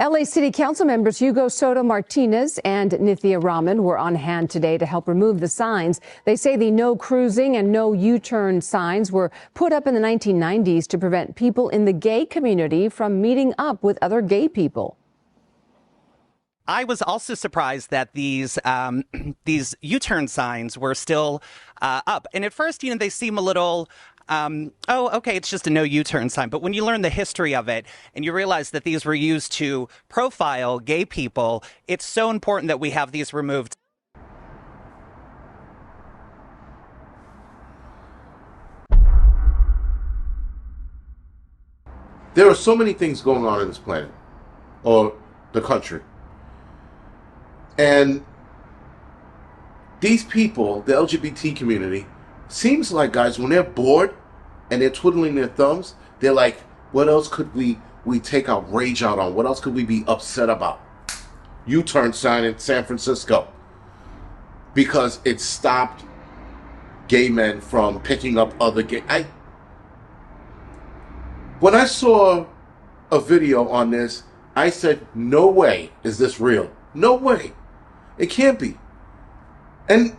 LA City Council members Hugo Soto Martinez and Nithya Raman were on hand today to help remove the signs. They say the no cruising and no U-turn signs were put up in the 1990s to prevent people in the gay community from meeting up with other gay people. I was also surprised that these U-turn signs were still up. And at first, they seem a little, okay, it's just a no U-turn sign. But when you learn the history of it and you realize that these were used to profile gay people, it's so important that we have these removed. There are so many things going on in this planet, or the country. And these people, the LGBT community, seems like, guys, when they're bored and they're twiddling their thumbs, they're like, what else could we take our rage out on? What else could we be upset about? U-turn sign in San Francisco. Because it stopped gay men from picking up other gay... When I saw a video on this, I said, no way is this real. No way. It can't be. And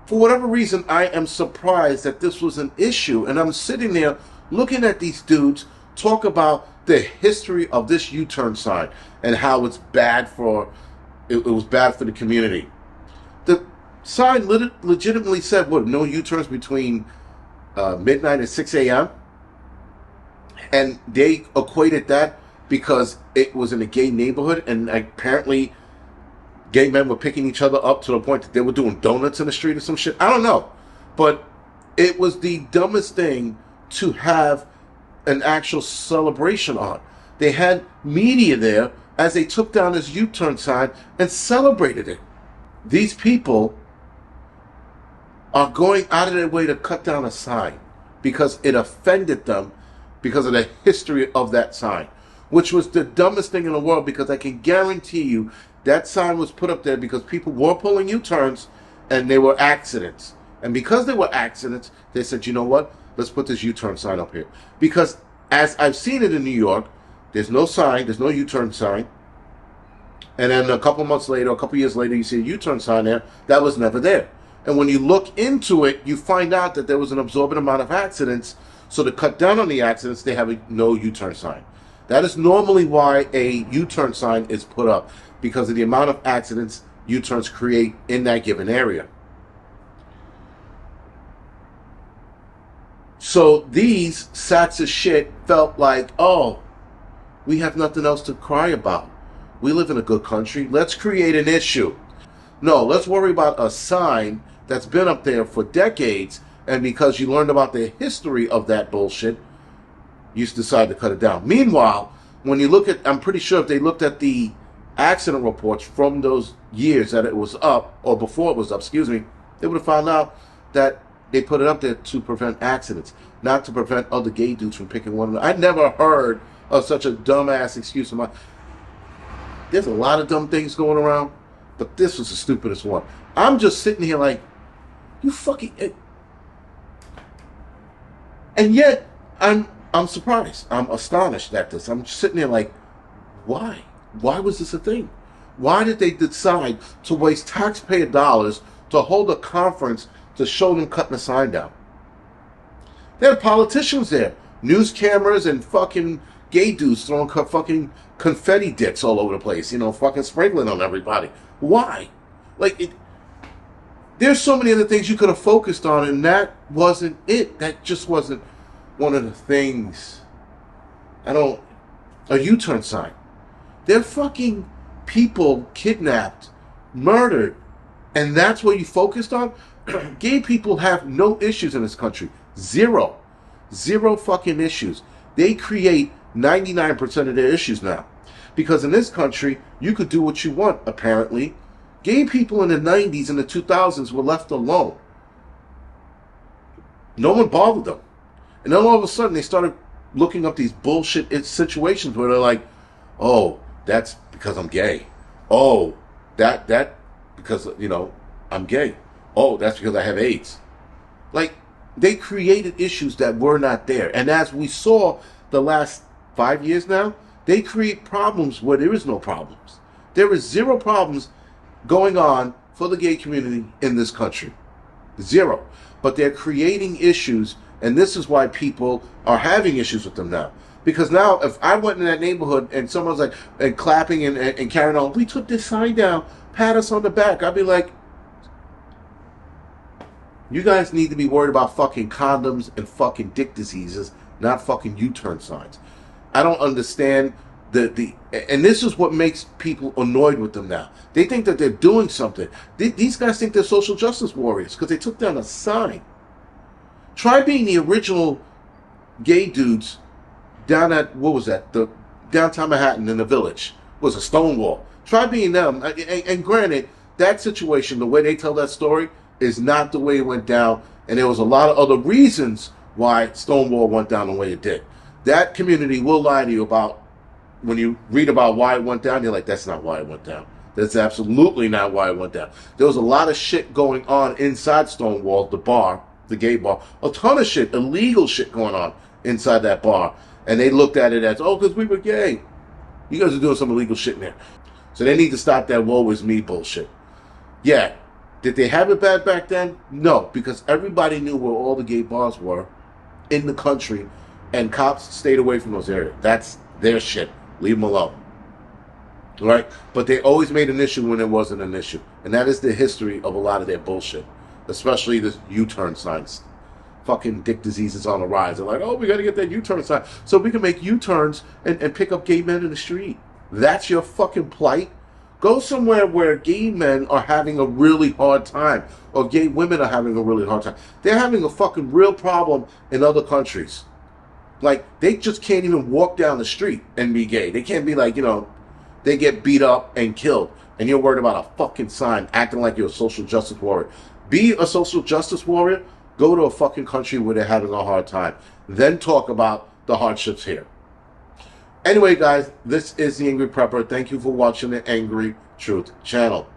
for whatever reason, I am surprised that this was an issue. And I'm sitting there looking at these dudes talk about the history of this U-turn sign and how it's bad for, it was bad for the community. The sign legitimately said, what, no U-turns between midnight and 6 a.m.? And they equated that because it was in a gay neighborhood, and apparently gay men were picking each other up to the point that they were doing donuts in the street or some shit. I don't know. But it was the dumbest thing to have an actual celebration on. They had media there as they took down this U-turn sign and celebrated it. These people are going out of their way to cut down a sign because it offended them because of the history of that sign, which was the dumbest thing in the world, because I can guarantee you that sign was put up there because people were pulling U-turns and they were accidents. And because they were accidents, they said, you know what? Let's put this U-turn sign up here. Because as I've seen it in New York, there's no sign, there's no U-turn sign. And then a couple months later, a couple years later, you see a U-turn sign there. That was never there. And when you look into it, you find out that there was an absorbent amount of accidents. So to cut down on the accidents, they have a no U-turn sign. That is normally why a U-turn sign is put up, because of the amount of accidents U-turns create in that given area. So these sacks of shit felt like, oh, we have nothing else to cry about. We live in a good country. Let's create an issue. No, let's worry about a sign that's been up there for decades, and because you learned about the history of that bullshit, you decide to cut it down. Meanwhile, when you look at, I'm pretty sure if they looked at the accident reports from those years that it was up, or before it was up, excuse me, they would have found out that they put it up there to prevent accidents, not to prevent other gay dudes from picking one another. I never heard of such a dumbass excuse of mine. There's a lot of dumb things going around, but this was the stupidest one. I'm just sitting here like, you fucking... And yet, I'm surprised. I'm astonished at this. I'm sitting there like, why? Why was this a thing? Why did they decide to waste taxpayer dollars to hold a conference to show them cutting the sign down? They had politicians there, news cameras, and fucking gay dudes throwing fucking confetti dicks all over the place, fucking sprinkling on everybody. Why? There's so many other things you could have focused on, and that wasn't it. That just wasn't one of the things. A U-turn sign. They're fucking people kidnapped, murdered, and that's what you focused on? Gay people have no issues in this country. Zero. Zero fucking issues. They create 99% of their issues now. Because in this country, you could do what you want, apparently. Gay people in the 90s and the 2000s were left alone. No one bothered them. And then all of a sudden, they started looking up these bullshit situations where they're like, oh, that's because I'm gay. Oh, that because, I'm gay. Oh, that's because I have AIDS. They created issues that were not there. And as we saw the last 5 years now, They create problems where there is no problems. There is zero problems going on for the gay community in this country. Zero. But they're creating issues, and this is why people are having issues with them now. Because now, if I went in that neighborhood and someone's like and clapping and carrying on, we took this sign down, pat us on the back, I'd be like, you guys need to be worried about fucking condoms and fucking dick diseases, not fucking U-turn signs. I don't understand and this is what makes people annoyed with them now. They think that they're doing something. These guys think they're social justice warriors because they took down a sign. Try being the original gay dudes down at, what was that? The downtown Manhattan in the Village was a Stonewall. Try being them. And granted, that situation, the way they tell that story, is not the way it went down. And there was a lot of other reasons why Stonewall went down the way it did. That community will lie to you about, when you read about why it went down, you're like, that's not why it went down. That's absolutely not why it went down. There was a lot of shit going on inside Stonewall, the bar, the gay bar. A ton of shit, illegal shit going on inside that bar. And they looked at it as, oh, because we were gay. You guys are doing some illegal shit in there. So they need to stop that woe is me bullshit. Yeah. Did they have it bad back then? No, because everybody knew where all the gay bars were in the country, and cops stayed away from those areas. That's their shit. Leave them alone. Right? But they always made an issue when it wasn't an issue. And that is the history of a lot of their bullshit. Especially the U-turn signs. Fucking dick diseases on the rise. They're like, oh, we got to get that U-turn sign so we can make U-turns and pick up gay men in the street. That's your fucking plight? Go somewhere where gay men are having a really hard time, or gay women are having a really hard time. They're having a fucking real problem in other countries. Like, they just can't even walk down the street and be gay. They can't be like, they get beat up and killed, and you're worried about a fucking sign acting like you're a social justice warrior. Be a social justice warrior, go to a fucking country where they're having a hard time. Then talk about the hardships here. Anyway, guys, this is the Angry Prepper. Thank you for watching the Angry Truth channel.